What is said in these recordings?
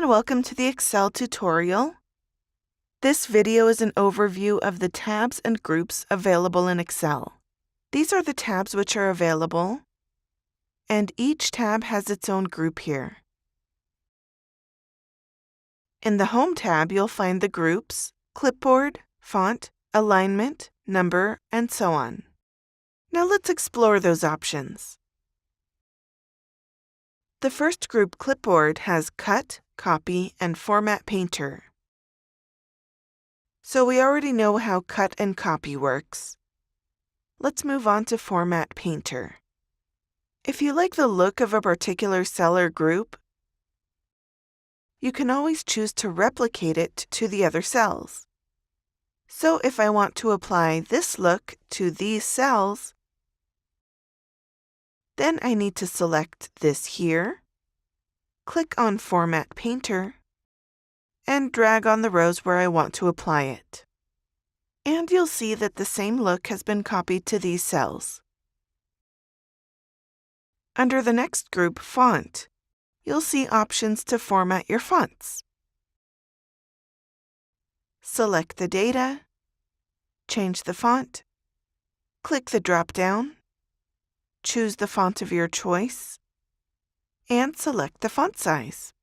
welcome to the Excel tutorial. This video is an overview of the tabs and groups available in Excel. These are the tabs which are available, and each tab has its own group here. In the Home tab, you'll find the groups, clipboard, font, alignment, number, and so on. Now let's explore those options. The first group, Clipboard, has Cut, Copy, and Format Painter. So we already know how Cut and Copy works. Let's move on to Format Painter. If you like the look of a particular cell or group, you can always choose to replicate it to the other cells. So if I want to apply this look to these cells, then I need to select this here, click on Format Painter, and drag on the rows where I want to apply it. And you'll see that the same look has been copied to these cells. Under the next group, Font, you'll see options to format your fonts. Select the data, change the font, click the drop-down, choose the font of your choice, and select the font size.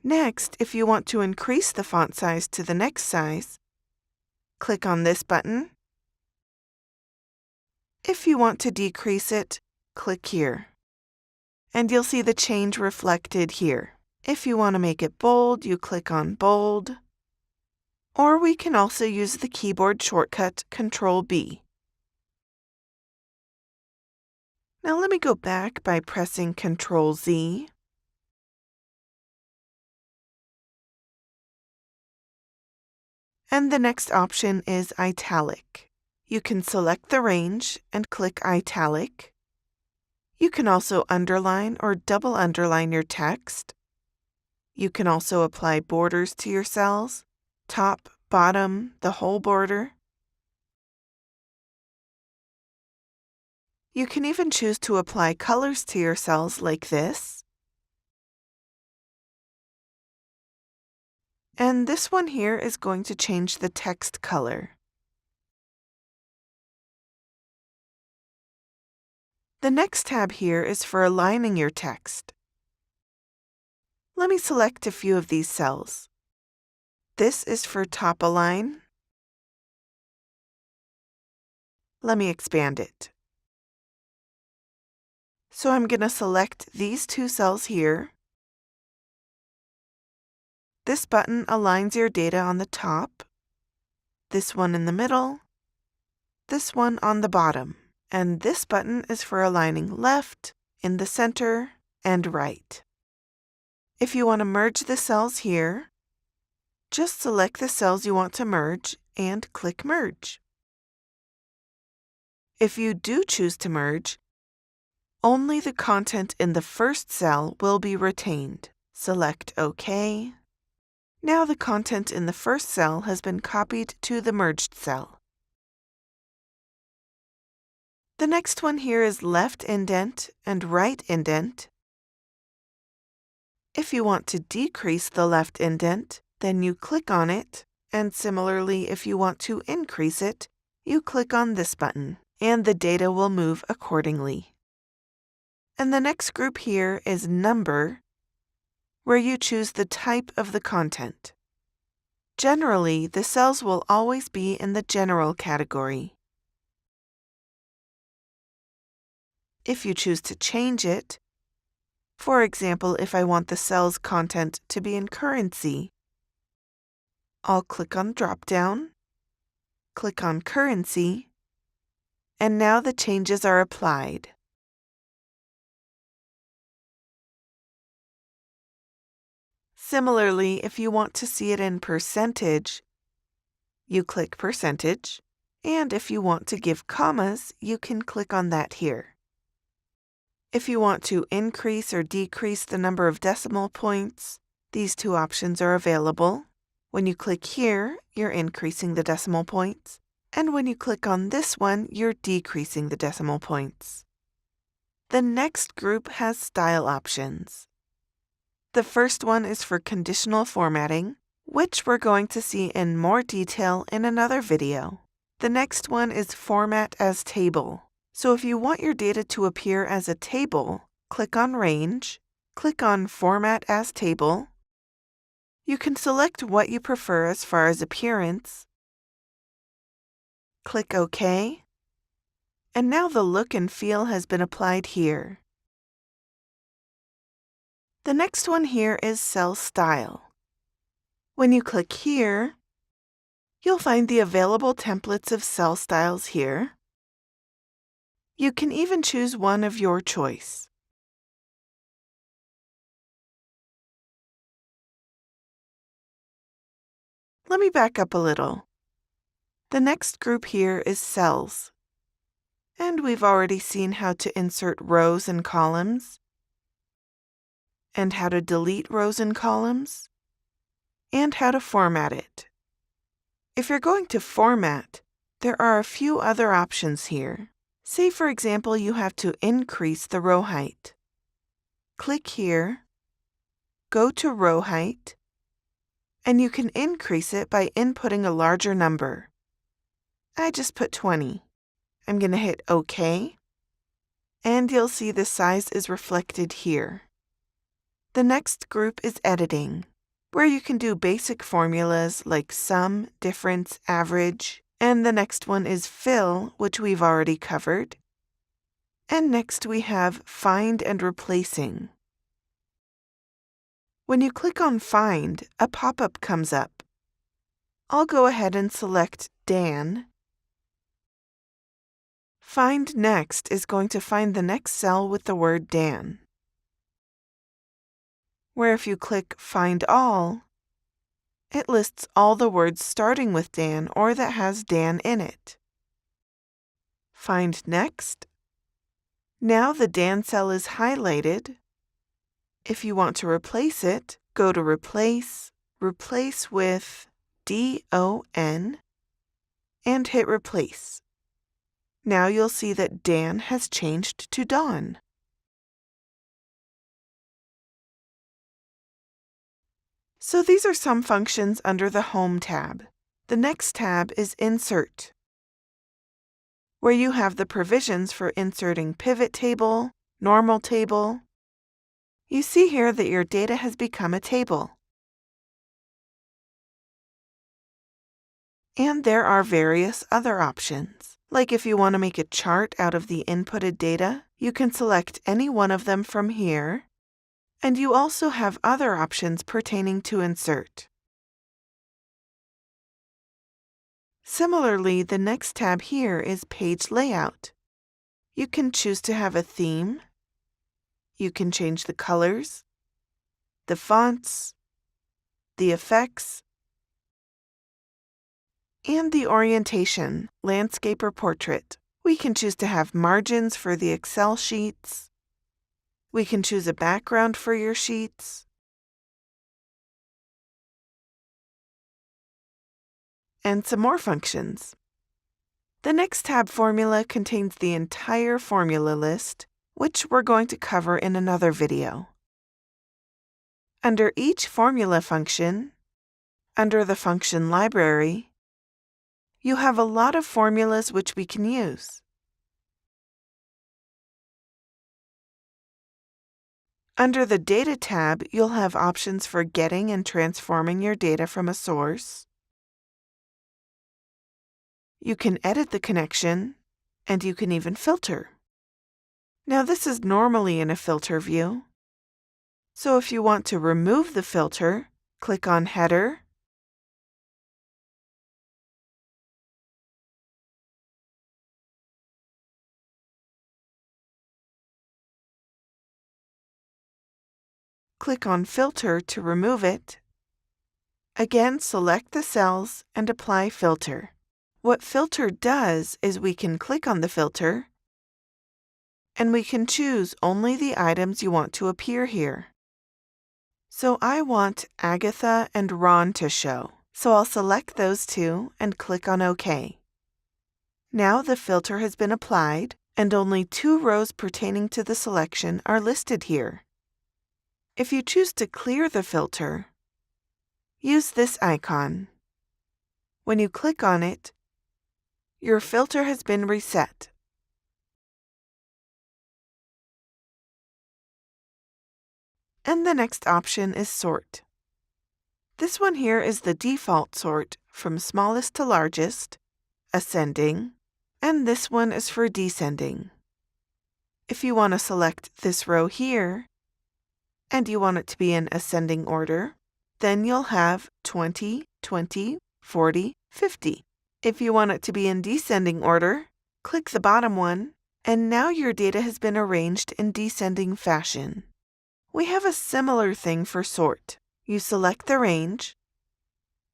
Next, if you want to increase the font size to the next size, click on this button. If you want to decrease it, click here. And you'll see the change reflected here. If you want to make it bold, you click on Bold. Or we can also use the keyboard shortcut Ctrl-B. Now let me go back by pressing Ctrl-Z. And the next option is Italic. You can select the range and click Italic. You can also underline or double underline your text. You can also apply borders to your cells, top, bottom, the whole border. You can even choose to apply colors to your cells like this. And this one here is going to change the text color. The next tab here is for aligning your text. Let me select a few of these cells. This is for Top Align. Let me expand it. So I'm going to select these two cells here. This button aligns your data on the top, this one in the middle, this one on the bottom, and this button is for aligning left, in the center, and right. If you want to merge the cells here, just select the cells you want to merge and click Merge. If you do choose to merge, only the content in the first cell will be retained. Select OK. Now the content in the first cell has been copied to the merged cell. The next one here is left indent and right indent. If you want to decrease the left indent, then you click on it, and similarly, if you want to increase it, you click on this button, and the data will move accordingly. And the next group here is Number, where you choose the type of the content. Generally, the cells will always be in the General category. If you choose to change it, for example, if I want the cell's content to be in Currency, I'll click on Drop-down, click on Currency, and now the changes are applied. Similarly, if you want to see it in percentage, you click Percentage, and if you want to give commas, you can click on that here. If you want to increase or decrease the number of decimal points, these two options are available. When you click here, you're increasing the decimal points, and when you click on this one, you're decreasing the decimal points. The next group has style options. The first one is for conditional formatting, which we're going to see in more detail in another video. The next one is Format as Table. So if you want your data to appear as a table, click on Range, click on Format as Table. You can select what you prefer as far as appearance. Click OK. And now the look and feel has been applied here. The next one here is Cell Style. When you click here, you'll find the available templates of cell styles here. You can even choose one of your choice. Let me back up a little. The next group here is cells. And we've already seen how to insert rows and columns, and how to delete rows and columns, and how to format it. If you're going to format, there are a few other options here. Say, for example, you have to increase the row height. Click here, go to row height, and you can increase it by inputting a larger number. I just put 20. I'm going to hit OK, and you'll see the size is reflected here. The next group is editing, where you can do basic formulas like sum, difference, average, and the next one is fill, which we've already covered. And next we have find and replacing. When you click on Find, a pop-up comes up. I'll go ahead and select Dan. Find Next is going to find the next cell with the word Dan, where if you click Find All, it lists all the words starting with Dan or that has Dan in it. Find Next. Now the Dan cell is highlighted. If you want to replace it, go to Replace, Replace with DON, and hit Replace. Now you'll see that Dan has changed to Dawn. So these are some functions under the Home tab. The next tab is Insert, where you have the provisions for inserting pivot table, normal table. You see here that your data has become a table. And there are various other options. Like if you want to make a chart out of the inputted data, you can select any one of them from here. And you also have other options pertaining to insert. Similarly, the next tab here is Page Layout. You can choose to have a theme. You can change the colors, the fonts, the effects, and the orientation, landscape or portrait. We can choose to have margins for the Excel sheets. We can choose a background for your sheets. And some more functions. The next tab, Formula, contains the entire formula list, which we're going to cover in another video. Under each formula function, under the function library, you have a lot of formulas which we can use. Under the Data tab, you'll have options for getting and transforming your data from a source. You can edit the connection, and you can even filter. Now this is normally in a filter view. So if you want to remove the filter, click on Header, click on Filter to remove it. Again, select the cells and apply Filter. What Filter does is we can click on the filter, and we can choose only the items you want to appear here. So I want Agatha and Ron to show, so I'll select those two and click on OK. Now the filter has been applied, and only 2 rows pertaining to the selection are listed here. If you choose to clear the filter, use this icon. When you click on it, your filter has been reset. And the next option is Sort. This one here is the default sort from smallest to largest, ascending, and this one is for descending. If you want to select this row here, and you want it to be in ascending order, then you'll have 20, 20, 40, 50. If you want it to be in descending order, click the bottom one, and now your data has been arranged in descending fashion. We have a similar thing for sort. You select the range,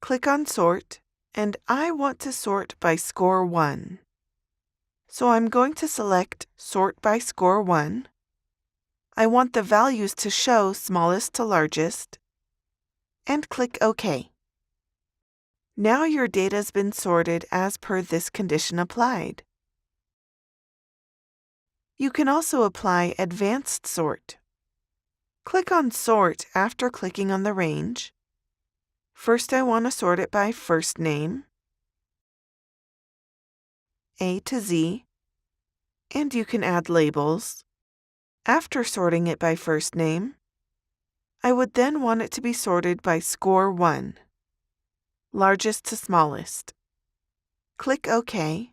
click on Sort, and I want to sort by score 1. So I'm going to select Sort by score 1. I want the values to show smallest to largest, and click OK. Now your data has been sorted as per this condition applied. You can also apply Advanced Sort. Click on Sort after clicking on the range. First, I want to sort it by first name, A to Z, and you can add labels. After sorting it by first name, I would then want it to be sorted by score 1, largest to smallest. Click OK,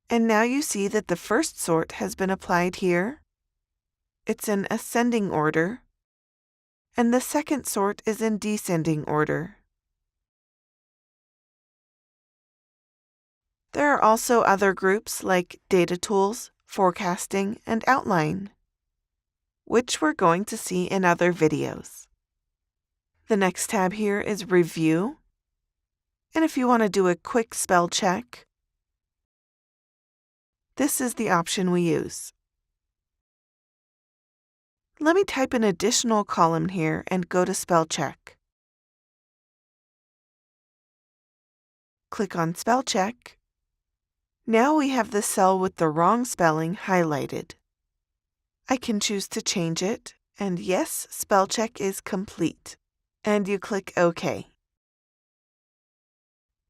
and now you see that the first sort has been applied here. It's in ascending order, and the second sort is in descending order. There are also other groups like Data Tools, Forecasting, and Outline, which we're going to see in other videos. The next tab here is Review, and if you want to do a quick spell check, this is the option we use. Let me type an additional column here and go to Spellcheck. Click on Spellcheck. Now we have the cell with the wrong spelling highlighted. I can choose to change it, and yes, Spellcheck is complete. And you click OK.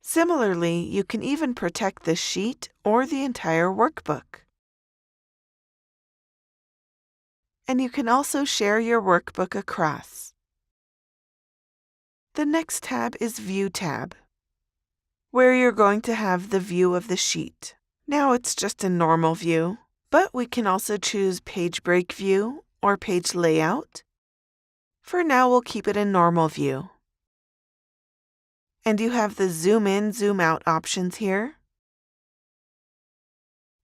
Similarly, you can even protect the sheet or the entire workbook. And you can also share your workbook across. The next tab is View tab, where you're going to have the view of the sheet. Now it's just a normal view, but we can also choose Page Break View or Page Layout. For now, we'll keep it in normal view. And you have the Zoom In, Zoom Out options here.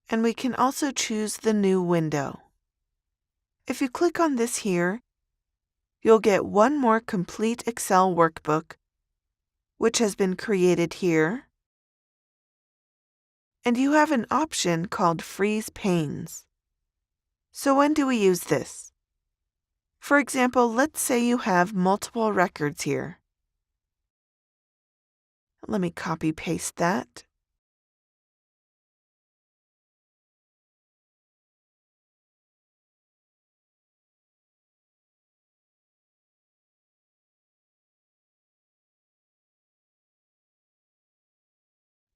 And we can also choose the new window. If you click on this here, you'll get one more complete Excel workbook, which has been created here. And you have an option called Freeze Panes. So when do we use this? For example, let's say you have multiple records here. Let me copy-paste that.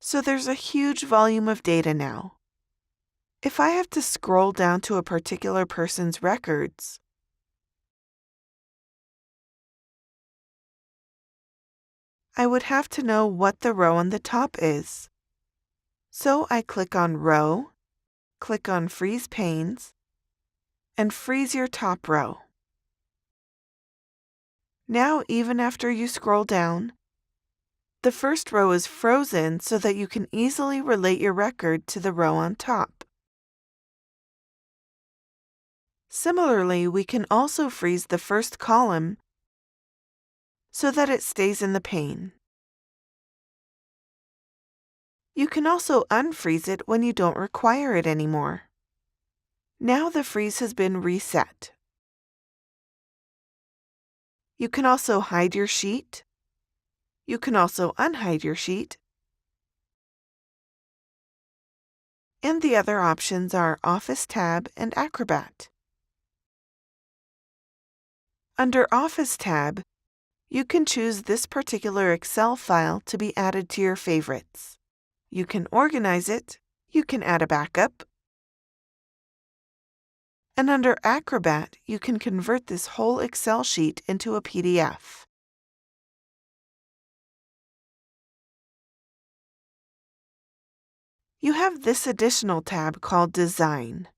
So there's a huge volume of data now. If I have to scroll down to a particular person's records, I would have to know what the row on the top is. So I click on Row, click on Freeze Panes, and freeze your top row. Now, even after you scroll down, the first row is frozen so that you can easily relate your record to the row on top. Similarly, we can also freeze the first column so that it stays in the pane. You can also unfreeze it when you don't require it anymore. Now the freeze has been reset. You can also hide your sheet. You can also unhide your sheet. And the other options are Office tab and Acrobat. Under Office tab, you can choose this particular Excel file to be added to your favorites. You can organize it, you can add a backup, and under Acrobat, you can convert this whole Excel sheet into a PDF. You have this additional tab called Design,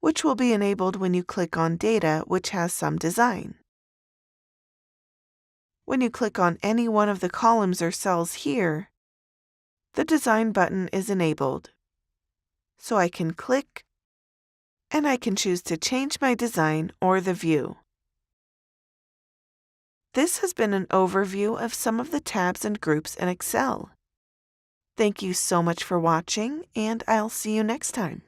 which will be enabled when you click on Data which has some design. When you click on any one of the columns or cells here, the Design button is enabled. So I can click, and I can choose to change my design or the view. This has been an overview of some of the tabs and groups in Excel. Thank you so much for watching, and I'll see you next time.